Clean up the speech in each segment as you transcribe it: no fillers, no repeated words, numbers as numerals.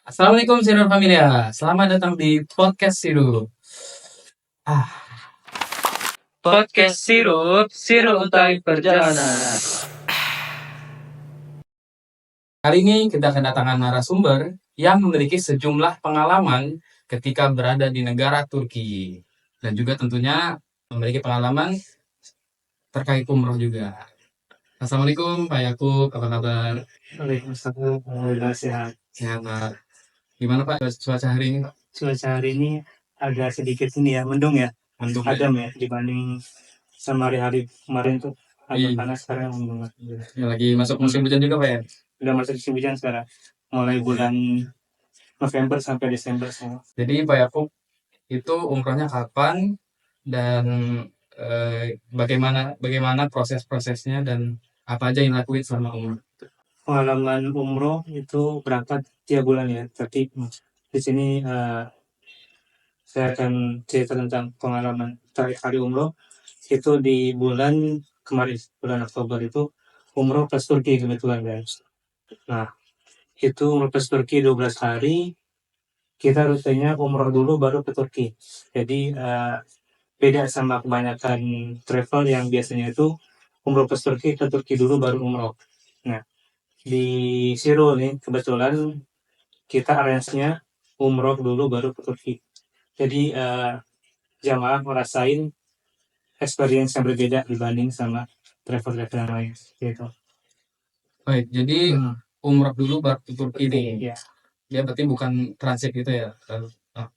Assalamualaikum Sirul Familia, selamat datang di podcast Sirup. Podcast Sirup untuk perjalanan. Kali ini kita kedatangan narasumber yang memiliki sejumlah pengalaman ketika berada di negara Turki. Dan juga tentunya memiliki pengalaman terkait umroh juga. Assalamualaikum Pak Yakub, apa kabar? Waalaikumsalam, alhamdulillah sehat. Sehat Pak. Gimana Pak cuaca hari ini Pak? Cuaca hari ini agak sedikit ini ya, mendung ya, Mendung adem ya dibanding sama hari-hari kemarin tuh agak Iya. panas, sekarang mendung. Ya, lagi masuk musim hujan juga Pak ya? Udah masuk musim hujan sekarang, mulai bulan November sampai Desember semua. Jadi Pak Yakub itu umrohnya kapan dan bagaimana bagaimana proses-prosesnya dan apa aja yang dilakuin selama umroh? Pengalaman umroh itu berangkat tiap bulan ya, tapi di sini saya akan cerita tentang pengalaman terakhir kali umroh itu di bulan kemarin, bulan Oktober itu umroh plus Turki kebetulan guys. Nah, itu umroh plus Turki 12 hari, kita rutenya umroh dulu baru ke Turki. Jadi beda sama kebanyakan travel yang biasanya itu umroh plus Turki ke Turki dulu baru umroh. Nah, di Sirul nih kebetulan kita arrange-nya umroh dulu baru ke Turki. Jadi jamaah ngerasain experience yang berbeda dibanding sama travel-travel yang lain gitu. Baik, jadi umroh dulu baru ke Turki nih. Ya. Dia berarti bukan transit gitu ya?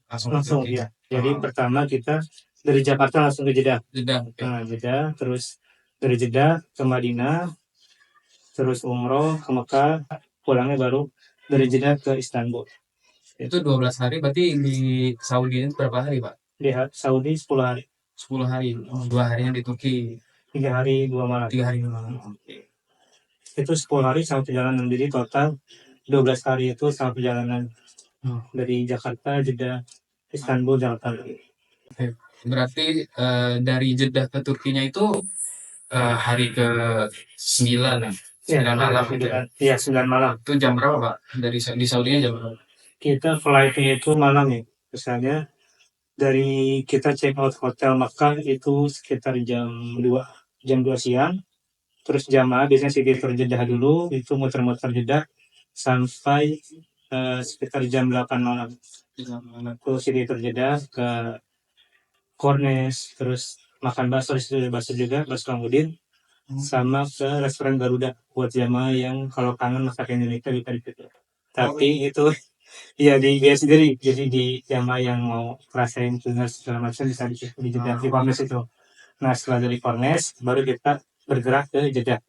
Langsung ke Langsung Turki. ya. Jadi pertama kita dari Jakarta langsung ke Jeddah. Jeddah. Oke. Nah, Jeddah, terus dari Jeddah ke Madinah, terus umroh ke Mekah, pulangnya baru dari Jeddah ke Istanbul. Itu 12 hari berarti di Saudi ini berapa hari, Pak? Di Saudi 10 hari. 10 hari. 2 harinya di Turki. 3 hari 2 malam. 3 hari 2 malam. Oke. Itu 10 hari sama perjalanan. Jadi total 12 hari itu sama perjalanan dari Jakarta, Jeddah, Istanbul, Jakarta. Oke. Berarti dari Jeddah ke Turkinya itu hari ke 9 ya? 9 malam gitu ya? Iya, 9 malam. Itu jam berapa Pak? Dari di Saudinya jam berapa? Kita flightnya itu malam ya. Misalnya dari kita check out hotel Makkah itu sekitar jam 2 siang. Terus jamaah biasanya City Tour Jeddah dulu, itu muter-muter Jeddah sampai sekitar jam 8 malam. Terus City Tour Jeddah ke Corniche, terus makan bakso di situ, bakso juga, bakso Kamudin, sama ke restoran Garuda buat jamaah yang kalau kangen masak Indonesia bisa di situ. Tapi itu iya di dia sendiri, jadi di jamaah yang mau rasain tunas segala macam bisa di Jeddah di Corniche itu. Nah setelah dari Corniche baru kita bergerak ke Jeddah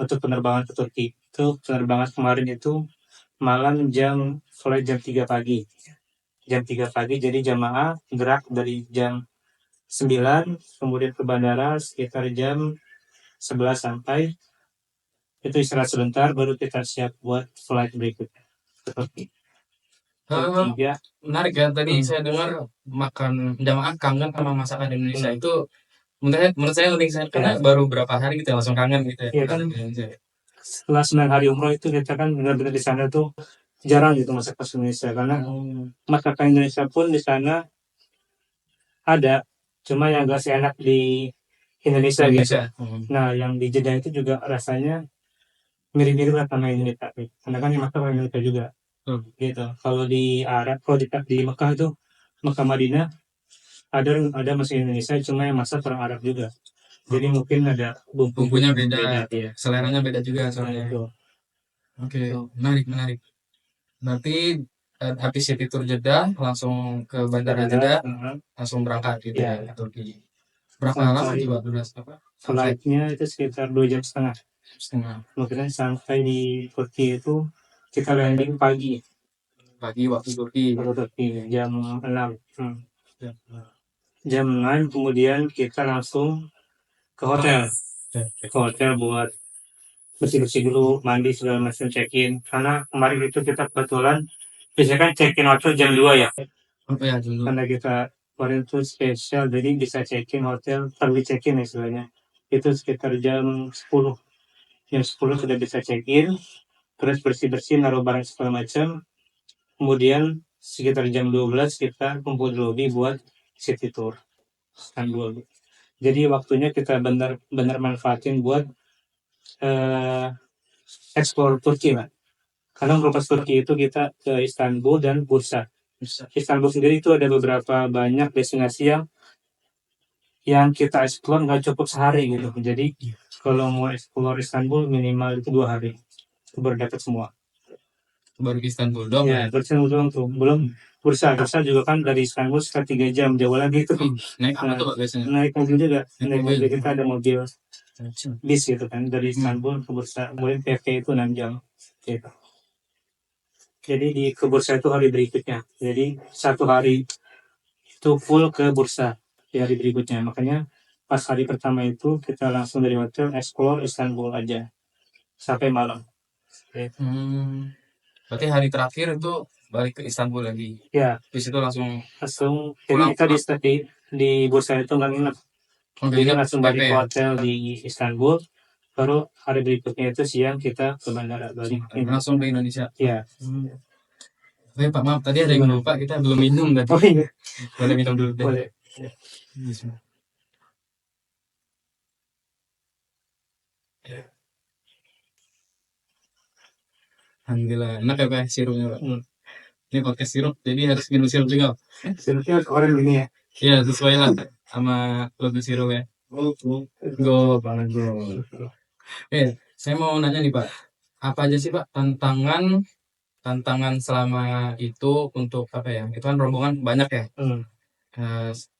untuk penerbangan ke Turki. Itu penerbangan kemarin itu malam flight jam 3 pagi. Jam 3 pagi jadi jamaah gerak dari jam 9 kemudian ke bandara sekitar jam 11 sampai itu istirahat sebentar baru kita siap buat flight berikutnya ke Turki. Tiga. Menarik ya, tadi saya dengar makan jamaah kangen sama masakan Indonesia itu menurut saya unik saya karena baru berapa hari gitu langsung kangen gitu ya. Iya kan setelah 9 hari umroh itu kita kan benar-benar di sana tuh jarang gitu masak khas Indonesia karena masakan Indonesia pun di sana ada, cuma yang gak seenak di Indonesia gitu. Nah yang di Jeddah itu juga rasanya mirip-mirip lah sama Indonesia karena kan yang masak orang Indonesia juga gitu. Kalau di Arab, kalau di Mekah itu Mekah Madinah ada masih Indonesia cuma yang masak orang Arab juga. Jadi mungkin ada bumbunya beda ya. Seleranya beda juga soalnya. Oke, menarik. Berarti habis City Tour Jeddah langsung ke Bandara Jeddah langsung berangkat gitu ya ke Turki. Berapa lama coba apa? Flightnya itu sekitar 2,5 jam. Kemudian sampai di Turki itu kita landing pagi waktu Turki. Jam 6. Jam 6 kemudian kita langsung ke hotel. Buat bersih-bersih dulu, mandi segala macam, check-in. Karena kemarin itu kita kebetulan biasanya kan check-in hotel jam 2 ya. Karena kita kemarin itu spesial jadi bisa check-in hotel early check-in istilahnya. Itu sekitar jam 10. Jam 10 sudah bisa check-in, terus bersih-bersih naruh barang segala macam. kemudian sekitar jam 12 kita kumpul di lobi buat city tour Istanbul. Jadi waktunya kita benar-benar manfaatin buat explore Turki lah. Karena melepas Turki itu kita ke Istanbul dan Bursa. Istanbul sendiri itu ada beberapa banyak destinasi yang kita explore nggak cukup sehari gitu. Jadi kalau mau explore Istanbul minimal itu 2 hari baru dapat semua. Baru ke Istanbul dong Ya, ya. Bursa doang tuh. Belum Bursa juga kan dari Istanbul sekitar 3 jam jauh lagi tuh. Naik apa Nah, tuh Pak biasanya? naik mobil juga. Naik Naik mobil. mobil kita ada mobil bis gitu kan dari Istanbul ke Bursa. Kemudian PV itu 6 jam. Gitu. Jadi di ke Bursa itu hari berikutnya. Jadi 1 hari itu full ke Bursa di hari berikutnya. Makanya pas hari pertama itu kita langsung dari hotel explore Istanbul aja sampai malam. Berarti hari terakhir itu balik ke Istanbul lagi. Ya, Habis itu langsung jadi pulang. kita di Bursa itu nggak nginep. Jadi langsung balik ke hotel di Istanbul. Baru hari berikutnya itu siang kita ke bandara balik. Langsung ke Indonesia. Ya. Oke Pak, maaf tadi ada yang lupa, kita belum minum tadi. Oh iya, Boleh minum dulu deh. boleh. Alhamdulillah, enak ya Pak sirupnya Pak. Ini podcast sirup, jadi harus minum sirup juga. Sirupnya orang ini ya. Iya, sesuai lah sama logo sirup ya. Go banget go. Saya mau nanya nih Pak, apa aja sih Pak tantangan selama itu untuk apa ya? Itu kan rombongan banyak ya.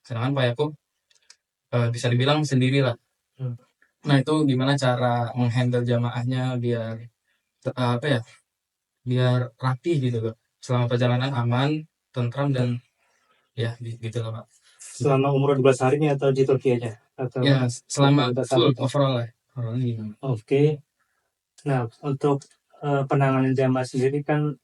Sedangkan Pak Yakub bisa dibilang sendiri lah. Nah itu gimana cara menghandle jamaahnya biar apa ya? Biar rapi gitu Pak. Selama perjalanan aman, tentram dan ya gitu lah Pak. Selama umur 12 hari ini atau di Turki aja? Atau Ya selama full itu? overall lah. Gimana? Oke. Nah, untuk penanganan jamaah sendiri kan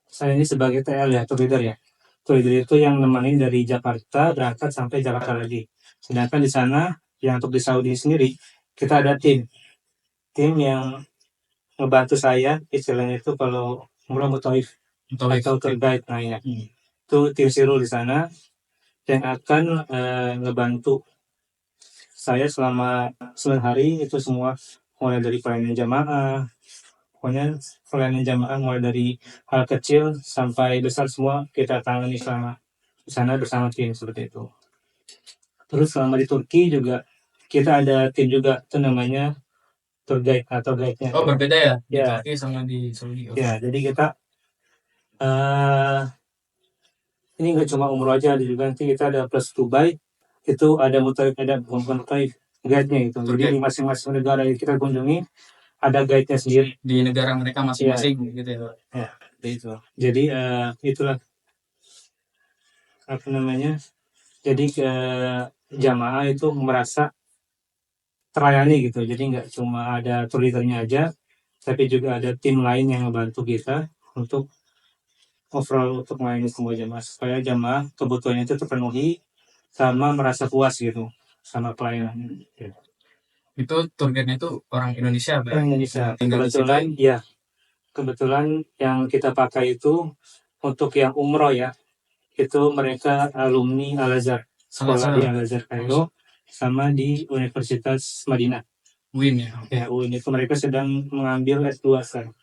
saya ini sebagai TL ya, tour leader ya. Tour leader itu yang nemenin dari Jakarta berangkat sampai Jakarta lagi. Sedangkan di sana, yang untuk di Saudi sendiri, kita ada tim yang ngebantu saya, istilahnya itu kalau umroh mutaif atau tour guide, nah ya. Itu tim Sirul di sana yang akan ngebantu saya selama 9 hari itu semua, mulai dari pelayanan jamaah, pokoknya pelayanan jamaah mulai dari hal kecil sampai besar semua kita tangani selama di sana bersama tim seperti itu. Terus selama di Turki juga kita ada tim juga itu namanya tour guide atau guide-nya. Oh berbeda ya? Di Ya. Turki sama di Saudi. Ya, jadi kita ini nggak cuma umroh aja, ada juga nanti kita ada plus Dubai itu ada mutaif, ada bukan mutaif guide-nya itu. Jadi di masing-masing negara yang kita kunjungi ada guide-nya sendiri di negara mereka masing-masing gitu ya. Ya, itu. Jadi itulah apa namanya. Jadi ke jamaah itu merasa terlayani gitu. Jadi nggak cuma ada tour leader-nya aja, tapi juga ada tim lain yang membantu kita untuk overall untuk melayani semua jamaah supaya jamaah kebutuhannya itu terpenuhi sama merasa puas gitu sama pelayanan. Itu tour guide-nya itu orang Indonesia Pak? Orang Indonesia. Kebetulan ya. Kebetulan yang kita pakai itu untuk yang umroh ya. Itu mereka alumni Al-Azhar. Sekolah di Al-Azhar Kairo sama di Universitas Madinah. UIN ya? Ya, UIN itu mereka sedang mengambil S2 sekarang.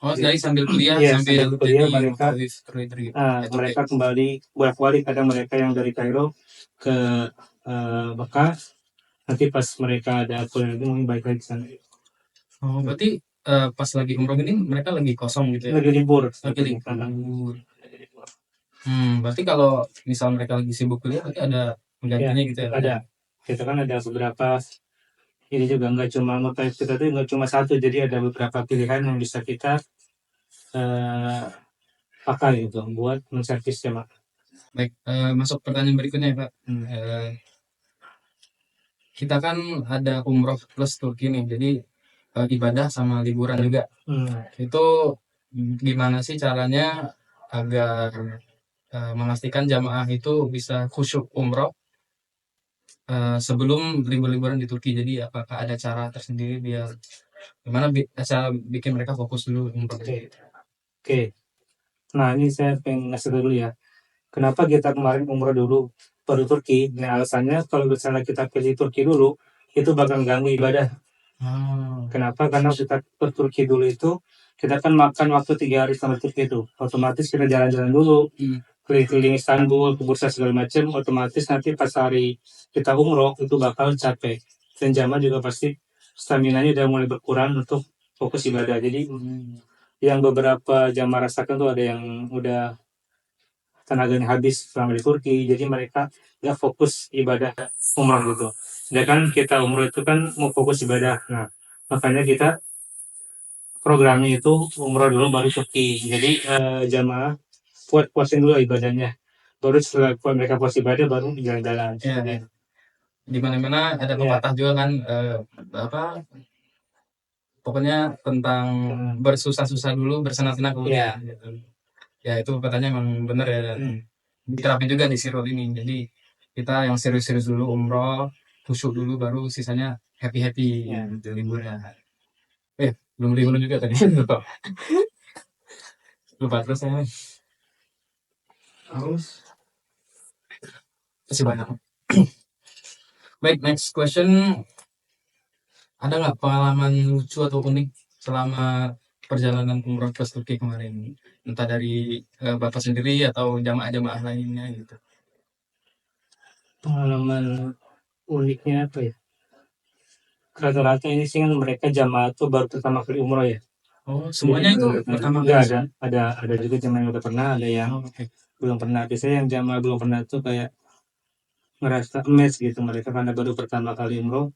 Oh, jadi sambil kuliah, Iya, sambil kuliah jadi mereka, mereka kembali bolak-balik, kadang mereka yang dari Kairo ke Mekah, nanti pas mereka ada kuliah itu mungkin balik lagi ke sana. Oh, berarti pas lagi umroh ini mereka lagi kosong gitu ya? Lagi libur. Berarti kalau misal mereka lagi sibuk kuliah, berarti ada penggantinya gitu ya? Ada. Kita kan ada beberapa, ini juga nggak cuma mutaif kita tuh nggak cuma satu, jadi ada beberapa pilihan yang bisa kita pakai gitu buat menservis jemaah. Baik, masuk pertanyaan berikutnya ya Pak. Kita kan ada umroh plus Turki nih, jadi ibadah sama liburan juga. Itu gimana sih caranya agar memastikan jamaah itu bisa khusyuk umroh sebelum libur-liburan di Turki? Jadi apakah ada cara tersendiri biar gimana cara bikin mereka fokus dulu umroh? Oke. Nah, ini saya pengen ngasih tahu dulu ya. Kenapa kita kemarin umroh dulu, baru Turki? Nah, alasannya kalau misalnya kita pilih Turki dulu, itu bakal ganggu ibadah. Kenapa? Karena kita ke Turki dulu itu, kita kan makan waktu 3 hari sama Turki itu. Otomatis kita jalan-jalan dulu, keliling-keliling Istanbul, ke bursa segala macam. Otomatis nanti pas hari kita umroh itu bakal capek. Dan jamaah juga pasti stamina-nya udah mulai berkurang untuk fokus ibadah. Jadi yang beberapa jamaah rasakan tuh ada yang udah tenaganya habis selama di Turki, jadi mereka nggak fokus ibadah umroh gitu. Sedangkan kita umroh itu kan mau fokus ibadah. Nah, makanya kita programnya itu umroh dulu baru Turki. Jadi jamaah puasin dulu ibadahnya. Baru setelah mereka puas ibadah baru jalan-jalan. Ya, di mana-mana ada Iya. pepatah juga kan, apa, pokoknya tentang bersusah-susah dulu, bersenang-senang kemudian, gitu. Ya itu pepatahnya emang bener ya, dan diterapin juga di Sirul ini. Jadi kita yang serius-serius dulu umroh, khusyuk dulu, baru sisanya happy-happy gitu liburnya. Belum libur juga tadi. Lupa terus saya. Masih banyak. Baik, next question. Ada nggak pengalaman lucu atau unik selama perjalanan umroh ke Turki kemarin? Entah dari Bapak sendiri atau jamaah-jamaah lainnya gitu. Pengalaman uniknya apa ya? Rata-rata ini sih kan mereka jamaah tuh baru pertama kali umroh ya. Oh, semuanya itu pertama kali? Enggak ada juga jamaah yang udah pernah, ada yang belum pernah. Biasanya yang jamaah belum pernah tuh kayak ngerasa emes gitu, mereka karena baru pertama kali umroh,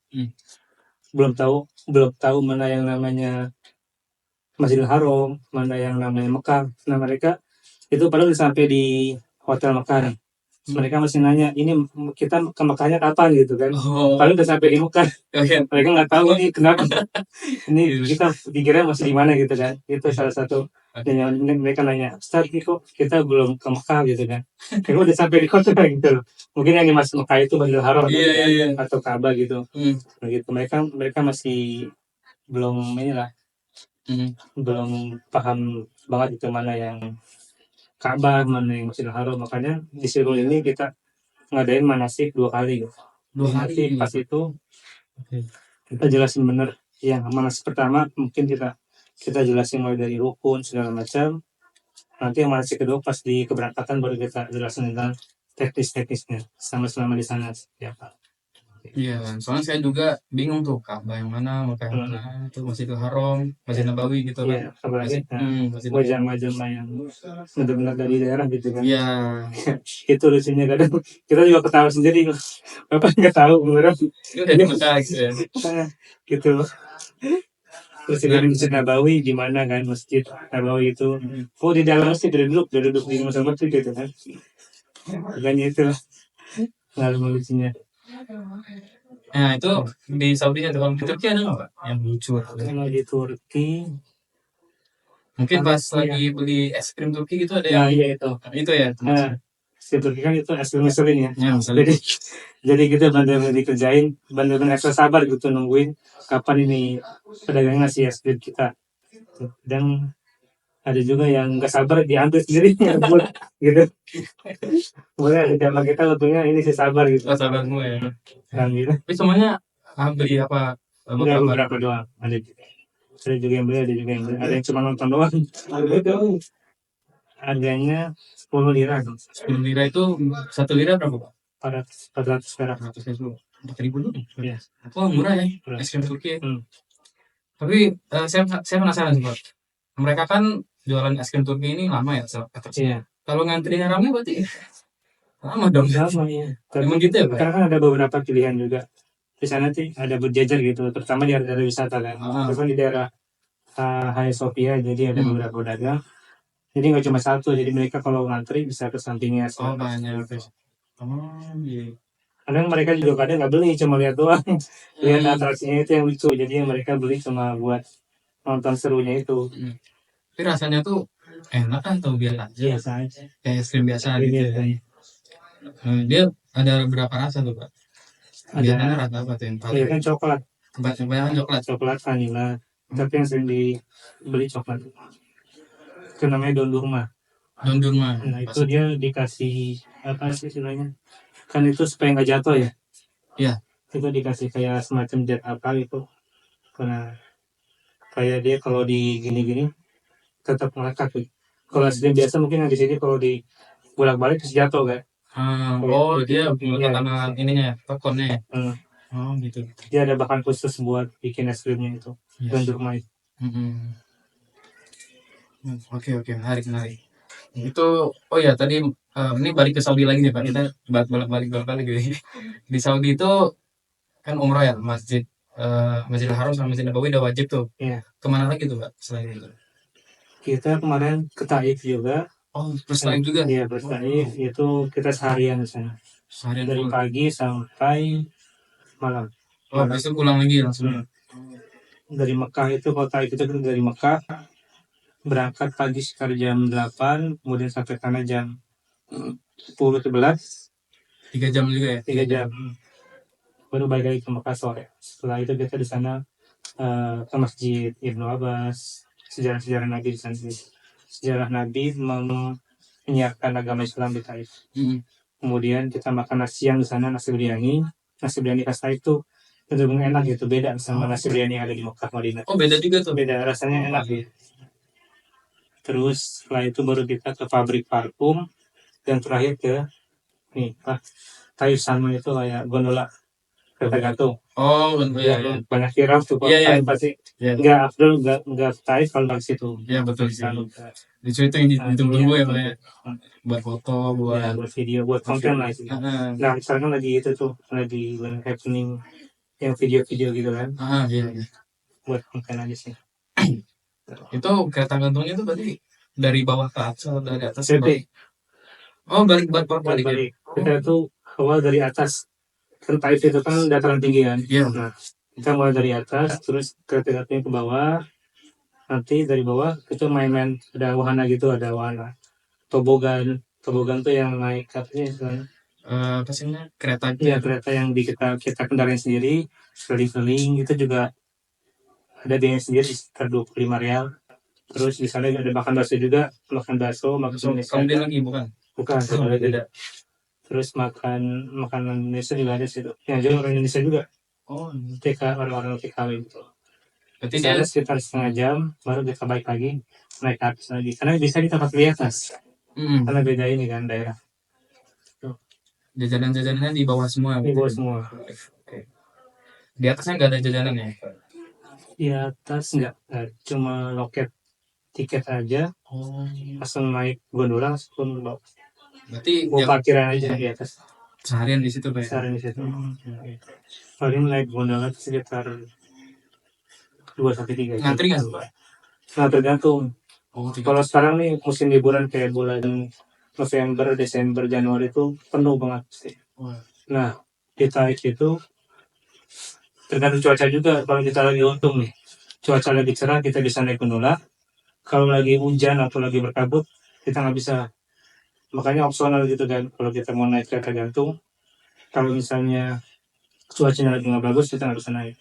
belum tahu mana yang namanya Masjidil Haram, mana yang namanya Mekah. Nah, mereka itu padahal udah sampai di hotel Mekah nih. Mereka masih nanya, ini kita ke Mekahnya kapan gitu kan? Padahal udah sampai di Mekah. Mereka nggak tahu ini kenapa. Ini kita dikira masih di mana gitu kan? Itu salah satu. Dan yang mereka nanya, Ustaz, ini kok kita belum ke Mekah gitu kan? Kita udah sampai di kota gitu loh. Mungkin yang dimaksud Mekah itu Masjidil Haram atau Ka'bah gitu. Nah, gitu. Mereka masih belum inilah, belum paham banget itu mana yang Ka'bah, mana yang Masjidil Haram. Makanya di Sirul ini kita ngadain manasik 2 kali. Nanti pas itu kita jelasin bener yang manasik pertama mungkin kita jelasin mulai dari rukun segala macam. Nanti yang manasik kedua pas di keberangkatan baru kita jelasin tentang teknis-teknisnya selama di sana seperti apa. Iya, soalnya saya juga bingung tuh Ka'bah yang mana, Mekah yang mana, itu Masjidil Haram, Masjid Nabawi gitu kan. Iya, apalagi Masjid wajah-wajah yang benar-benar dari daerah gitu kan. Iya. Itu lucunya kadang kita juga ketawa sendiri, bapak nggak tahu beneran. Itu dari Mekah gitu ya. Gitu. Terus dari Masjid Nabawi di mana kan Masjid Nabawi itu? Oh, di dalam masjid udah duduk di masjid masjid gitu kan. Makanya itu lalu lucunya. Nah itu di Saudi ada, kalau di Turki ada nggak Pak yang lucu? Kalau di Turki Mungkin pas lagi beli es krim Turki gitu ada ya, yang iya itu. itu ya. Si Turki kan itu es krim ngeselin ya. Ya, misalnya. Jadi kita benar-benar dikerjain, benar-benar ekstra sabar gitu nungguin kapan ini pedagang ngasih es krim kita. Dan ada juga yang nggak sabar diambil sendiri gitu. Boleh ada jamaah kita untungnya ini sih sabar gitu. Oh, sabar semua ya. Nah, gitu. Tapi semuanya beli apa? Enggak, beberapa doang. Ada juga yang beli, ada juga yang beli. Ada yang cuma nonton doang. Harganya 10 lira. 10 lira itu 1 lira berapa Pak? 400 perak. 4.000 dulu. Iya. Oh murah ya es krim Turki. Tapi saya penasaran sih Pak. Mereka kan jualan es krim Turki ini lama ya, Iya. kalau ngantrinya ramai berarti lama dong. Sama ya. Emang gitu ya Pak? Karena kan ada beberapa pilihan juga. Di sana sih ada berjejer gitu, terutama di daerah wisata kan. Terus kan di daerah Hagia Sophia, jadi ada beberapa pedagang. Jadi nggak cuma satu, jadi mereka kalau ngantri bisa ke sampingnya. Oh banyak. Iya. Kadang mereka juga kadang nggak beli, cuma lihat doang. Lihat atraksinya itu yang lucu, jadi mereka beli cuma buat nonton serunya itu. Tapi rasanya tuh enak kan atau biasa aja? Biasa aja. Kayak es krim biasa gitu ya. Dia ada berapa rasa tuh Pak? Biasanya rasa apa tuh yang paling? Iya kan coklat. Kebanyakan coklat. Coklat vanilla. Tapi yang sering dibeli coklat. Itu namanya Dondurma. Dondurma. Nah itu dia dikasih apa sih istilahnya? Kan itu supaya nggak jatuh ya. Iya. Itu dikasih kayak semacam jet apa gitu. Karena kayak dia kalau di gini-gini tetap melekat gitu. Kalau es krim biasa mungkin yang di sini kalau di bolak-balik terus jatuh kan. Oh, dia Iya, melekat sama ininya ya, tokonnya ya? hmm. Oh, gitu. Dia ada bahan khusus buat bikin es krimnya itu. Yes. Dondurma itu. Oke, menarik, menarik. Itu, oh ya tadi ini balik ke Saudi lagi nih Pak. Kita balik gitu. Di Saudi itu kan umroh ya, Masjidil Haram sama Masjid Nabawi udah wajib tuh. Iya. Kemana lagi tuh Pak selain itu? Kita kemarin ke Taif juga. Oh, terus lain juga. Iya, ke Taif itu kita seharian di sana. Seharian Dari full. pagi sampai malam. Oh, habis itu pulang lagi langsung. Dari Mekah itu kota itu kita dari Mekah berangkat pagi sekitar jam 8, kemudian sampai sana jam 10-11, 3 jam juga ya? 3 jam. Baru balik lagi ke Mekah sore. Setelah itu kita di sana ke Masjid Ibnu Abbas, sejarah-sejarah Nabi di sana. Sejarah Nabi menyiarkan agama Islam di Taif. Kemudian kita makan nasi siang di sana, nasi biryani. Nasi biryani khas Taif itu benar-benar enak gitu, beda sama nasi biryani yang ada di Mekah Madinah. Oh, beda juga tuh. Beda, rasanya enak gitu. Terus setelah itu baru kita ke pabrik parfum dan terakhir ke Taif Salma itu kayak gondola kereta gantung. Oh, iya. Banyak viral tuh kalau Iya. Taif pasti Iya. nggak Abdul nggak Taif kalau dari situ. Iya, betul sih. Selalu Justru itu yang ditunggu ya Pak ya. Hmm. Buat foto, ya, buat video, buat konten lah itu. Nah sekarang lagi itu tuh lagi happening yang video-video gitu kan, Iya. buat konten aja sih. Itu kereta gantungnya itu berarti dari bawah ke atas atau dari atas ke BP. bawah? Oh, balik ya? Balik. Kita tuh awal dari atas. Kan Taif itu kan dataran tinggi kan. Iya. Nah, kita mulai dari atas, terus kereta-keretanya ke bawah. Nanti dari bawah itu main-main, ada wahana gitu, ada wahana tobogan. Tobogan tuh yang naik katanya istilahnya. Apa sih namanya? Kereta gitu Iya, ya? kereta yang kita kendarin sendiri, keliling-keliling itu juga ada biaya sendiri sekitar 25 rial. Terus di sana ada makan bakso juga, makan Indonesia. Kemudian lagi bukan? Bukan, Oh, lagi. beda. Terus makan makanan Indonesia juga ada situ. Yang juga orang Indonesia juga. Oh, Orang-orang TKW gitu. berarti Di dia sana sekitar setengah jam, baru kita balik lagi, naik ke atas lagi. Karena bisa kita pakai di atas. Karena beda ini kan daerah. jajanan-jajanannya di bawah semua. Di bawah semua. Oke. Di atasnya nggak ada jajanan ya? Di atas nggak, cuma loket tiket aja. Oh. Langsung naik gondola, langsung bawa. Berarti Mau parkiran aja di atas. seharian di situ Pak ya? Seharian di situ. Paling naik gondola sekitar 2-3 jam. Ngantri nggak? Nah tergantung. Oh, Kalau sekarang nih musim liburan kayak bulan November, Desember, Januari itu penuh banget sih. Nah di Taif itu tergantung cuaca juga. Kalau kita lagi untung nih, cuaca lagi cerah kita bisa naik gondola. Kalau lagi hujan atau lagi berkabut kita nggak bisa. Makanya opsional gitu kan. Kalau kita mau naik kereta gantung, kalau misalnya cuacanya lagi nggak bagus kita nggak bisa naik.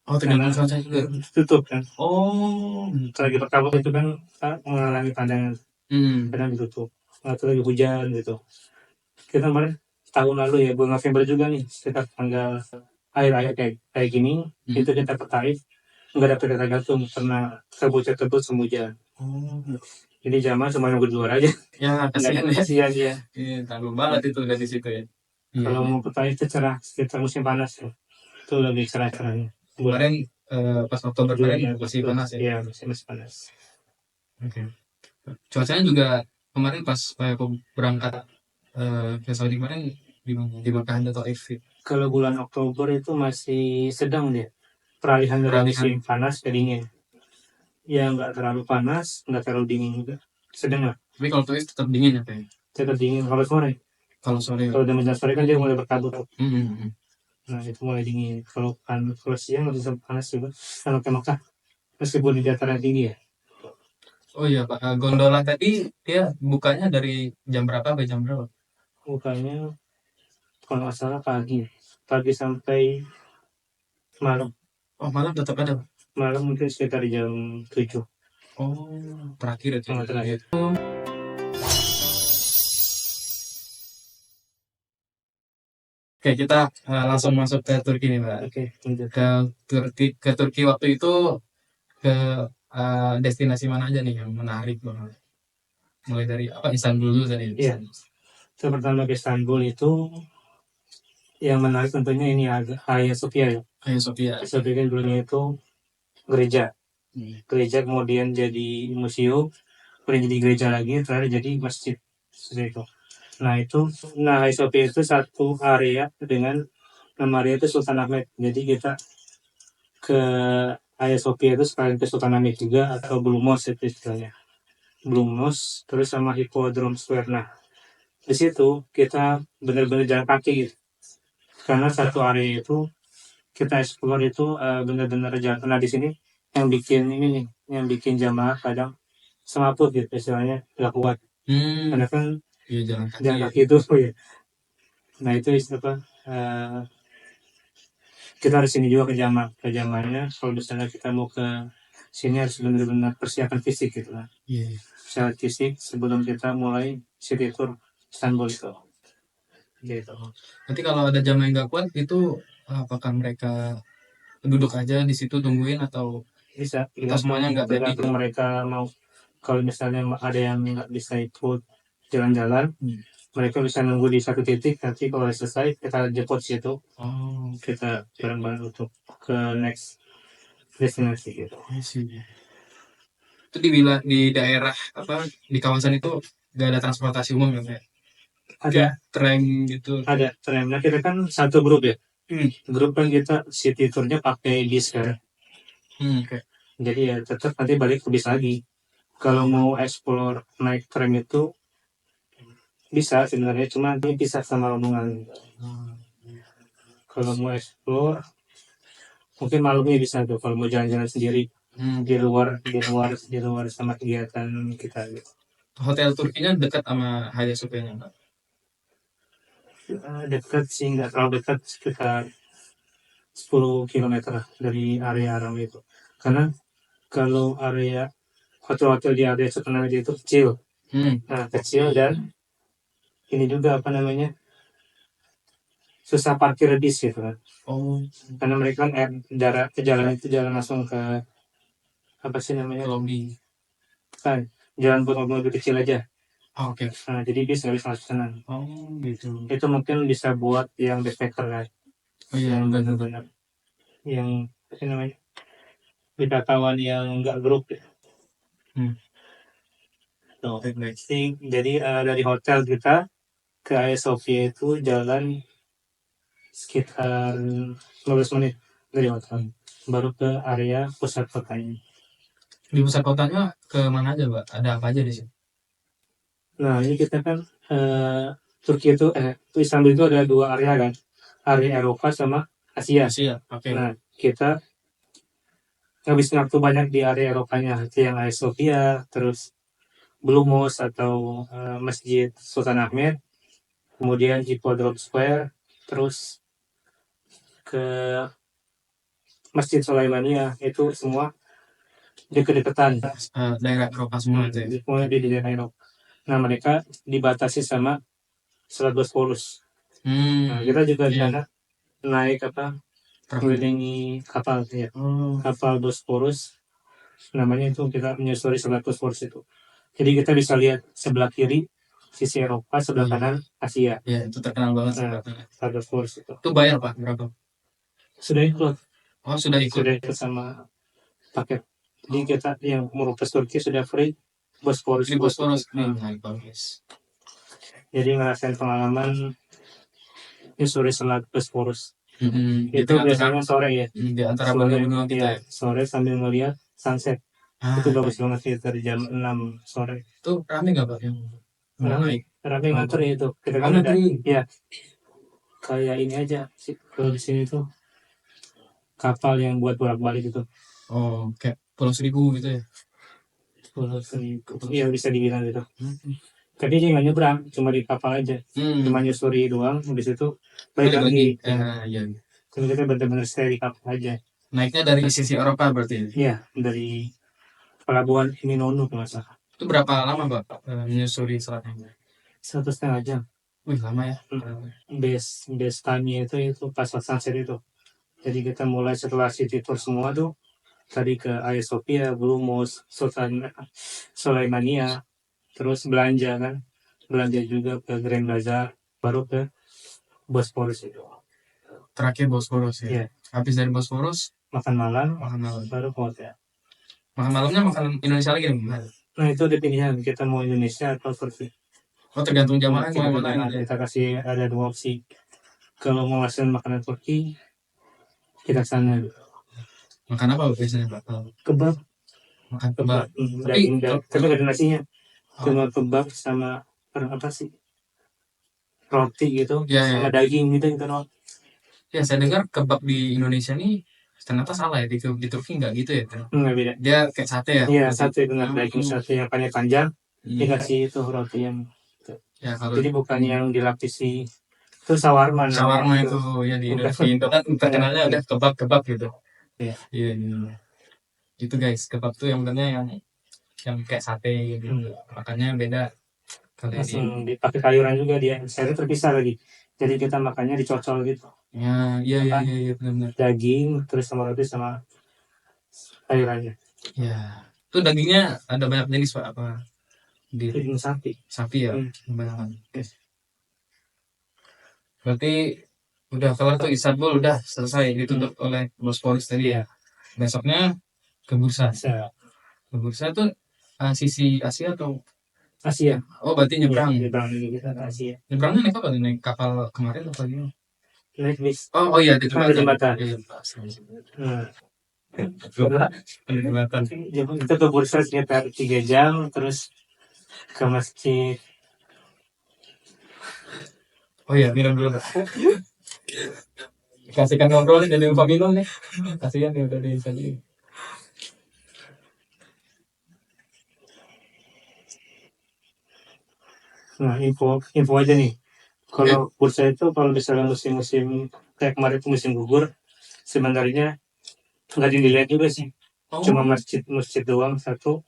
Oh, tergantung cuaca juga. Tutup kan. Oh, Kalau lagi berkabut itu kan menghalangi pandangan. Kadang ditutup. Atau lagi hujan gitu. Kita kemarin tahun lalu ya bulan November juga nih sekitar tanggal akhir-akhir kayak gini itu kita ke Taif nggak ada kereta gantung karena kebut semujan. Jadi zaman cuma nunggu di luar aja. Ya, kasihan ya. Iya, tanggung banget itu dari situ ya. Kalau mau ke Taif itu cerah sekitar musim panas ya. Itu lebih cerah-cerahnya. Kemarin pas Oktober kemarin masih panas ya? Iya, masih panas. Oke. Cuacanya juga kemarin pas aku berangkat ke Saudi kemarin di Makkah atau Taif. Kalau bulan Oktober itu masih sedang dia. Peralihan dari musim panas ke dingin. Ya nggak terlalu panas, nggak terlalu dingin juga. Sedang lah. Tapi kalau Taif tetap dingin ya Pak? Tetap dingin kalau sore. Kalau sore. Kalau jam sore kan dia mulai berkabut. Nah itu mulai dingin. Kalau siang lebih panas juga. Kalau ke Makkah meskipun di dataran tinggi ya. Oh iya Pak, gondola tadi dia bukanya dari jam berapa sampai jam berapa? Bukanya kalau nggak salah pagi sampai malam. Oh, malam tetap ada Pak? Malam mungkin sekitar jam 7. Oh, terakhir itu. Terakhir. Oke, kita langsung masuk ke Turki nih, Pak. Oke, lanjut. Ke Turki waktu itu ke destinasi mana aja nih yang menarik banget? Mulai dari apa Istanbul dulu tadi. Iya. Itu pertama ke Istanbul itu yang menarik tentunya ini Hagia Sophia ya. Hagia Sophia. Hagia Sophia kan dulunya itu gereja. Gereja kemudian jadi museum, kemudian jadi gereja lagi, terakhir jadi masjid. Seperti itu. Nah Hagia Sophia itu satu area dengan nama area itu Sultan Ahmed. Jadi kita ke Hagia Sophia itu sekalian ke Sultan Ahmed juga atau Blue Mosque itu istilahnya. Blue Mosque terus sama Hippodrome Square. Nah di situ kita benar-benar jalan kaki gitu. Karena satu area itu kita explore itu benar-benar jalan. Nah di sini yang bikin ini nih, yang bikin jamaah kadang semaput gitu istilahnya nggak kuat. Karena kan Iya, jalan kaki itu ya. Nah itu apa? Kita harus ini juga ke jamaahnya. Kalau misalnya kita mau ke sini harus benar-benar persiapan fisik gitu lah. Iya. Secara fisik sebelum kita mulai city tour Istanbul itu. Gitu. Nanti kalau ada jamaah yang nggak kuat itu apakah mereka duduk aja di situ tungguin atau Bisa semuanya nggak jadi? tergantung mereka mau. Kalau misalnya ada yang nggak bisa ikut jalan-jalan, mereka bisa nunggu di satu titik. Nanti kalau selesai kita jemput situ, kita bareng-bareng untuk ke next destinasi gitu. Itu di daerah apa di kawasan itu nggak ada transportasi umum ya kayak Ada tram gitu. ada tram. Nah kita kan satu grup ya. Grup kan kita city tournya pakai bis kan. Jadi ya tetap nanti balik ke bis lagi. Kalau mau explore naik tram itu bisa sebenarnya, cuma dia bisa sama rombongan. Kalau mau explore mungkin malamnya bisa tuh kalau mau jalan-jalan sendiri di luar sama kegiatan kita gitu. Hotel Turkinya dekat sama Hagia Sophia-nya, Pak? Dekat sih, nggak terlalu dekat, sekitar 10 km dari area ramai itu. Karena kalau area hotel-hotel di area Sultan itu kecil. Nah, kecil dan ini juga apa namanya, susah parkir bis gitu kan. Karena mereka kan jalan itu jalan langsung ke apa sih namanya, Lobby. kan jalan buat mobil kecil aja. Oke. Nah, jadi bis nggak bisa masuk sana. Gitu. Itu mungkin bisa buat yang backpacker kan. Yang benar-benar yang apa sih namanya, wisatawan yang nggak grup ya. Jadi dari hotel kita ke Hagia Sophia itu jalan sekitar 15 menit dari hotel. Baru ke area pusat kotanya. Di pusat kotanya ke mana aja, Pak? Ada apa aja di sini? Nah, ini kita kan Turki itu Istanbul itu ada dua area kan. Area Eropa sama Asia. Nah, kita ngabisin waktu banyak di area Eropanya, yang Hagia Sophia, terus Blue Mosque atau Masjid Sultan Ahmed, kemudian Hippodrome Square, terus ke Masjid Sulaimania. Itu semua deket-deketan. Daerah Eropa semua itu ya? Semua di daerah Eropa. Nah mereka dibatasi sama Selat Bosporus. Nah kita juga di sana naik mengelilingi kapal ya. Kapal Bosporus namanya, itu kita menyusuri Selat Bosporus itu. Jadi kita bisa lihat sebelah kiri sisi Eropa, sebelah kanan Asia. Ya itu terkenal banget. Selat Bosporus itu. Itu bayar, Pak, berapa? Sudah ikut. Sudah ikut sama paket. Jadi kita yang mau ke Turki sudah free Bosporus. Jadi ngerasain pengalaman nyusuri Selat Bosporus. Itu biasanya sore ya. Di antara benua-benua kita ya. Sore sambil ngeliat sunset. Itu bagus banget sih dari jam 6 sore. Itu rame nggak, Pak, yang rame nganter itu. Kita kan ada ya kayak ini aja sih kalau di sini tuh kapal yang buat bolak-balik gitu. Kayak Pulau Seribu gitu ya. Pulau Seribu. Iya bisa dibilang gitu. Tapi dia nggak nyebrang, cuma di kapal aja. Cuma nyusuri doang, habis itu balik lagi. Jadi kita benar-benar stay di kapal aja. Naiknya dari sisi Eropa berarti? Iya, dari pelabuhan Minonu kalau nggak salah. Itu berapa lama, Pak, menyusuri selatnya? 1,5 jam. Wih, lama ya. base time-nya itu pas sunset itu. Jadi kita mulai setelah city tour semua tuh, tadi ke Hagia Sophia, Blue Mosque, Sultan Sulaimania, terus belanja kan, belanja juga ke Grand Bazaar, baru ke Bosporus itu. Terakhir Bosporus ya. Iya, Habis dari Bosporus, makan malam, makan malam. baru ke hotel. Makan malamnya makan Indonesia lagi nih. Nah itu ada pilihan, kita mau Indonesia atau Turki. Oh, tergantung jamaah Kita, mau mana gitu ya. kita kasih ada 2 opsi. Kalau mau makan makanan Turki, kita ke sana. Makan apa biasanya, Pak? Kebab, Makan kebab. Tapi daging, tapi nggak ada nasinya. oh, Cuma kebab sama apa sih, roti gitu, ya, sama ya, daging gitu gitu doang. ya, saya dengar kebab di Indonesia nih ternyata salah ya, di Turki nggak gitu ya. Nggak beda. Dia kayak sate ya. Iya, Berarti. sate benar, daging sate yang panjang, Iya. dikasih itu roti yang Ya kalau jadi bukan yang dilapisi itu shawarma namanya. shawarma itu ya di Bukan. Indo kan terkenalnya udah kebab-kebab gitu. Iya. Iya, iya. Gitu guys, kebab tuh yang benernya yang kayak sate gitu. Makanya beda kalau di Langsung dipakai sayuran juga dia, sayurnya terpisah lagi. Jadi kita makannya dicocol gitu. ya, iya, iya, Apa? iya, iya, benar-benar. Daging terus sama roti sama sayurannya. Ya, itu dagingnya ada banyak jenis Pak, apa di Daging sapi. sapi ya, Hmm. kebanyakan. Berarti udah kelar tuh Istanbul, udah selesai ditutup oleh Bosporus tadi ya. Iya. Besoknya ke bursa. Bisa. Ke bursa tuh sisi Asia atau Asia. oh berarti nyebrang. Nyebrang juga kita ke Asia. Nyebrangnya naik apa tuh? Naik kapal kemarin apa gimana? Naik bis. Oh, oh iya di Kan ada jembatan. jembatan. Iya, Nah, di jembatan. kita ke bursa sekitar 3 jam, terus ke masjid. Oh iya, minum dulu Pak. Kasihkan ngobrol nih jadi lupa minum nih. Kasihan nih udah di sini. Nah, info aja nih. Kalau bursa itu kalau misalnya musim-musim kayak kemarin itu musim gugur, sebenarnya nggak dilihat juga sih. Oh, Cuma masjid doang satu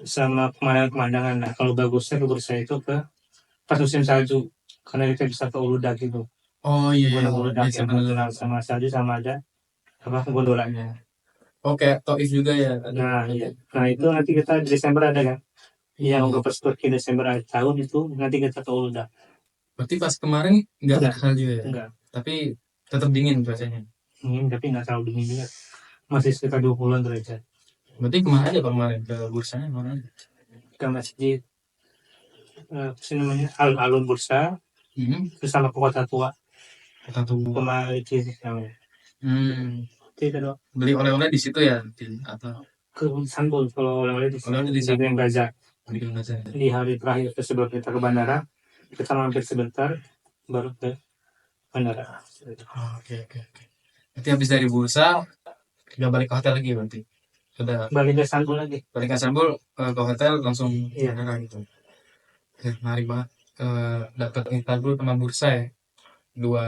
sama pemandangan-pemandangan. Nah, kalau bagusnya ke bursa itu ke pas musim salju, karena kita bisa ke Uludag gitu. oh iya, iya, Gunung Uludag bisa yang benar. terkenal sama salju sama ada apa gondolanya. Oke, Toif juga ya. Nah, iya. Nah itu nanti kita di Desember ada kan? Yang ke Turki Desember akhir tahun itu nanti kita ke Uludag. Berarti pas kemarin nggak Enggak, salju ya. enggak. Tapi tetap dingin cuacanya. Tapi nggak terlalu dingin juga. Masih sekitar 20-an derajat. Berarti kemana aja Pak kemarin ke bursanya kemana aja? Ke masjid apa sih namanya alun bursa, terus sama ke kota tua, Kita tunggu. Kemaliki namanya. Itu doang. Beli oleh-oleh di situ ya atau Ke Istanbul kalau oleh-oleh di oleh-oleh di Grand Bazaar. bikin aja. Di hari terakhir sebelum kita ke bandara, kita mampir sebentar, baru ke bandara. Oke, oke, oke. Berarti habis dari bursa nggak balik ke hotel lagi berarti. Sudah Balik ke Istanbul lagi. balik ke Istanbul ke hotel langsung Iya. bandara gitu. Ya, menarik banget. Dapat Istanbul sama bursa ya. Dua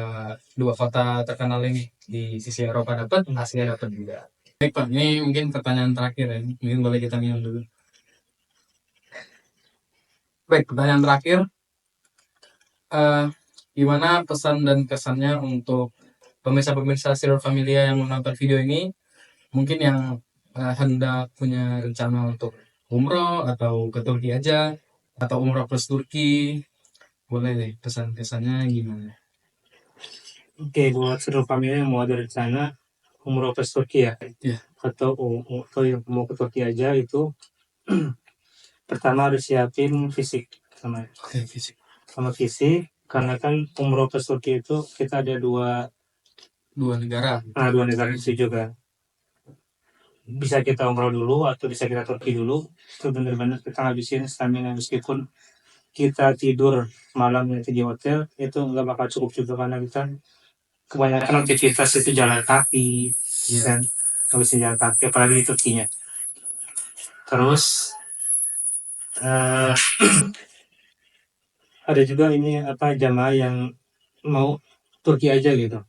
dua kota terkenal ini di sisi Eropa dapat, Asia dapat juga. Baik Pak, ini mungkin pertanyaan terakhir ya. Mungkin boleh kita minum dulu. Baik, pertanyaan terakhir. Gimana pesan dan kesannya untuk pemirsa-pemirsa Siror Familia yang menonton video ini? Mungkin yang hendak punya rencana untuk umroh atau ke Turki aja, atau umroh plus Turki. Boleh deh pesan-kesannya gimana? Oke, buat seluruh family yang mau ada rencana umroh ke Turki ya, Iya. atau yang mau ke Turki aja itu pertama harus siapin fisik Oke, fisik. sama fisik, karena kan umroh ke Turki itu kita ada Dua negara. dua negara itu juga. Bisa kita umroh dulu atau bisa kita Turki dulu, itu benar-benar kita ngabisin stamina, meskipun kita tidur malam nanti di hotel itu nggak bakal cukup juga, karena kita kebanyakan aktivitas itu jalan kaki dan habisin jalan kaki apalagi di Turkinya. Terus eh, ada juga ini apa jamaah yang mau Turki aja gitu,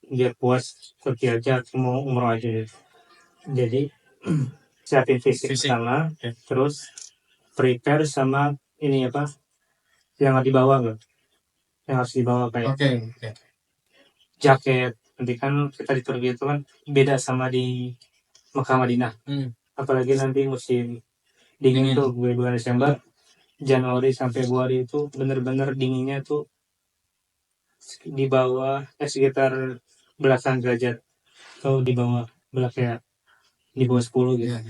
biar puas Turki aja atau mau umroh aja gitu. Jadi siapin fisik sama, terus prepare sama ini apa yang dibawa loh. yang harus dibawa kayak Oke. jaket. Nanti kan kita di Turki itu kan beda sama di Mekah Madinah. Apalagi nanti musim dingin Dingin. tuh bulan Desember, Januari sampai Februari itu bener-bener dinginnya tuh di bawah sekitar belasan derajat atau di bawah kayak di bawah 10 gitu. Iya.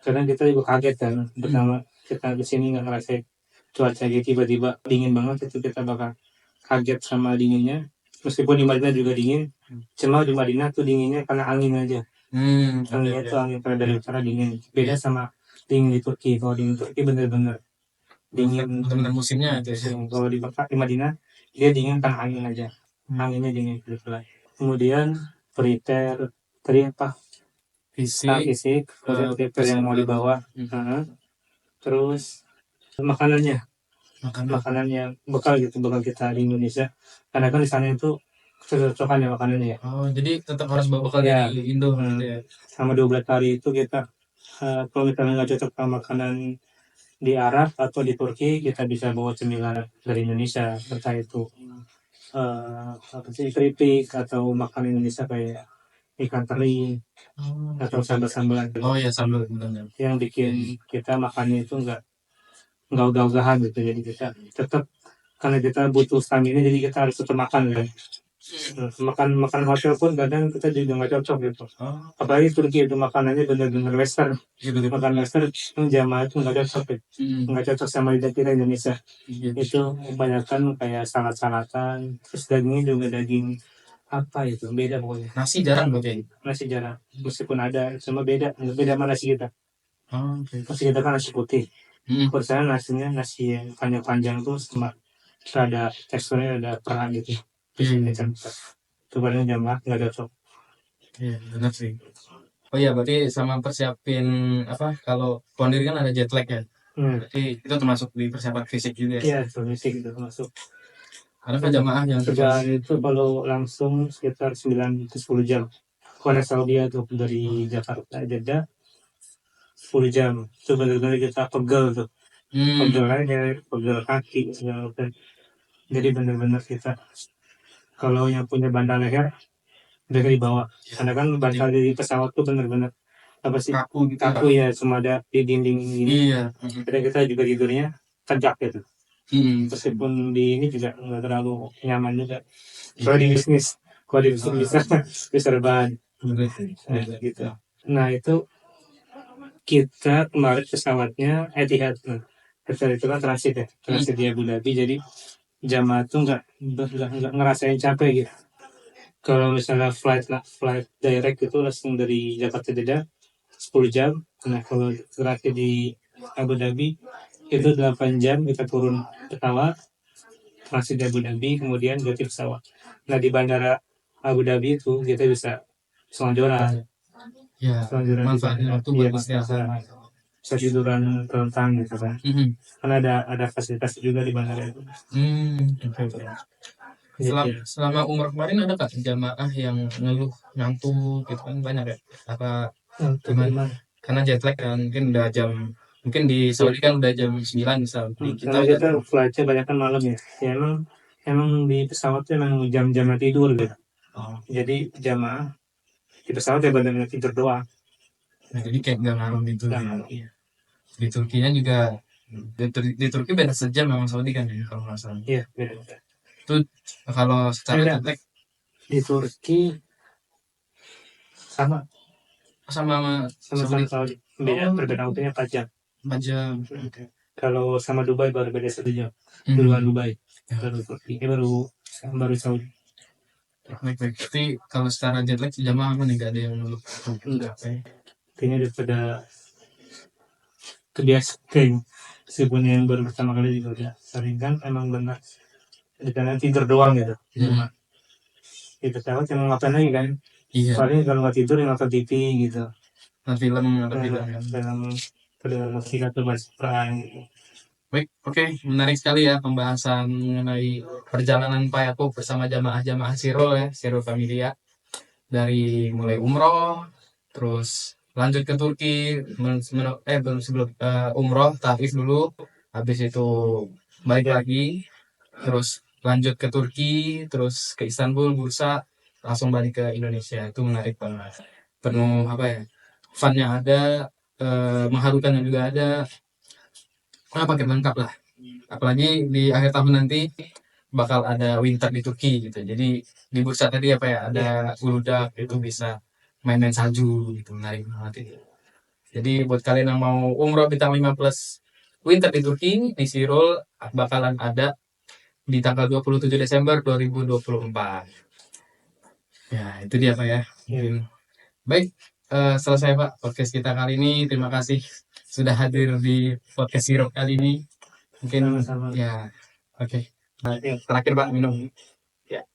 Kadang kita juga kaget kan, pertama kita kesini nggak ngerasain cuaca gitu tiba-tiba dingin banget, itu kita bakal kaget sama dinginnya. Meskipun di Madinah juga dingin, cuma di Madinah tuh dinginnya karena angin aja. Anginnya tuh angin karena dari utara dingin. Beda sama dingin di Turki. Kalau dingin Turki bener-bener dingin, Benar-benar musimnya itu ya. musim. Kalau di Mekah, di Madinah dia dingin karena angin aja. Anginnya dingin gitu lah. Kemudian prepare tadi apa? Fisik, kemudian prepare yang mau dibawa. Terus makanannya, makanan yang bekal gitu, bekal kita di Indonesia. Karena kan di sana itu kecocokan ya makanannya ya. Oh, jadi tetap harus bawa bekal Ya. dari Indo gitu ya. Sama 12 hari itu kita kalau misalnya nggak cocok sama makanan di Arab atau di Turki, kita bisa bawa cemilan dari Indonesia, entah itu apa sih, keripik atau makanan Indonesia kayak ikan teri atau sambal-sambalan Oh ya, sambal benar. yang bikin kita makannya itu nggak ogah-ogahan gitu. Jadi kita tetap, karena kita butuh stamina, jadi kita harus tetap makan kan. Makan hotel pun kadang kita juga nggak cocok gitu. Apalagi Turki itu makanannya benar-benar western. Makan western yang jamaah itu nggak cocok gitu. Nggak cocok sama lidah kita Indonesia. Itu kebanyakan kayak salad-salatan, terus dagingnya juga daging apa itu, beda pokoknya. Nasi jarang berarti. Nasi jarang, meskipun ada, cuma beda sama nasi kita. Nasi kita kan nasi putih. Kalau saya nasinya nasi yang panjang-panjang tuh sama ada teksturnya, ada perah gitu. Itu paling jamaah nggak cocok. Iya, benar sih. Oh iya, berarti sama persiapin apa? Kalau Pondir kan ada jet lag ya. Berarti itu termasuk di persiapan fisik juga ya. Iya, fisik itu masuk. Ada kan jamaah yang Perjalanan itu kalau langsung sekitar 9-10 jam. Kalau naik Saudi tuh dari Jakarta Jeddah 10 jam. Itu benar-benar kita pegel tuh. Pegel aja, pegel kaki segala macam. Jadi benar-benar kita, kalau yang punya bantal leher mereka dibawa. Karena kan bantal di pesawat tuh benar-benar apa sih, kaku ya, cuma ada di dinding ini. Jadi kita juga tidurnya tegak gitu. Meskipun di ini juga nggak terlalu nyaman juga. Kalau di bisnis bisa rebahan gitu. Nah itu kita kemarin pesawatnya Etihad. Etihad itu kan transit ya, transit di Abu Dhabi. Jadi jamaah tuh nggak ngerasain capek gitu. Kalau misalnya flight direct itu langsung dari Jakarta Jeddah 10 jam. Nah kalau terakhir di Abu Dhabi itu 8 jam, kita turun pesawat transit di Abu Dhabi, kemudian ganti pesawat. Nah di bandara Abu Dhabi itu kita bisa selonjoran. Ya, manfaatnya waktu buat istirahat. Bisa tiduran telentang gitu kan. Karena ada fasilitas juga di bandara itu. Selama umur kemarin ada kak jamaah yang ngeluh ngantuk gitu kan, banyak ya? Apa gimana? Karena jet lag kan mungkin udah mungkin di Saudi kan udah jam 9 misal. Karena kita flightnya banyak kan malam ya. Ya emang di pesawat tuh emang jam-jam tidur gitu. Jadi jamaah di pesawat ya benar-benar tidur doang. Nah, jadi kayak nggak ngaruh gitu ya. Di Turkinya juga di Turki beda sejam memang Saudi kan ya kalau nggak salah. Iya, beda. Itu kalau secara jet lag di Turki sama Saudi. Beda, perbedaan waktunya 4 jam. 4 jam. Kalau sama Dubai baru beda 1 jam. Duluan Dubai. Baru Turki. Ini baru Saudi. Baik. Tapi kalau secara jet lag jamaah apa nih, nggak ada yang ngeluh? Enggak. Kayaknya udah pada kebiasaan. Meskipun yang baru pertama kali juga udah sering kan, emang benar. Karena tidur doang gitu. Di pesawat emang ngapain lagi kan? Iya. Paling kalau nggak tidur yang nonton TV gitu. Nonton film kan. Dalam musik atau bahasa perang gitu. Baik, oke. Menarik sekali ya pembahasan mengenai perjalanan Pak Yakub bersama jamaah-jamaah Siro ya, Siro Familia. Dari mulai umroh, terus lanjut ke Turki, sebelum umroh, Taif dulu, habis itu balik lagi, terus lanjut ke Turki, terus ke Istanbul, bursa, langsung balik ke Indonesia. Itu menarik banget. Penuh apa ya? Fun-nya ada, mengharukannya juga ada. Paket lengkap lah. Apalagi di akhir tahun nanti bakal ada winter di Turki gitu. Jadi di bursa tadi apa ya? Ada Uludağ itu bisa main-main salju gitu. Menarik banget itu. Jadi buat kalian yang mau umroh bintang 5 plus winter di Turki, di Sirol bakalan ada di tanggal 27 Desember 2024. Ya, itu dia Pak ya. Mungkin. Baik, selesai Pak podcast kita kali ini. Terima kasih sudah hadir di podcast Sirop kali ini. Mungkin Sama-sama. ya, oke. Nah, yang terakhir Pak minum. Ya.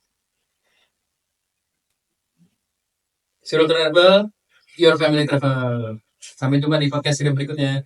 Sirop Travel, Your Family Travel. Sampai jumpa di podcast Sirop berikutnya.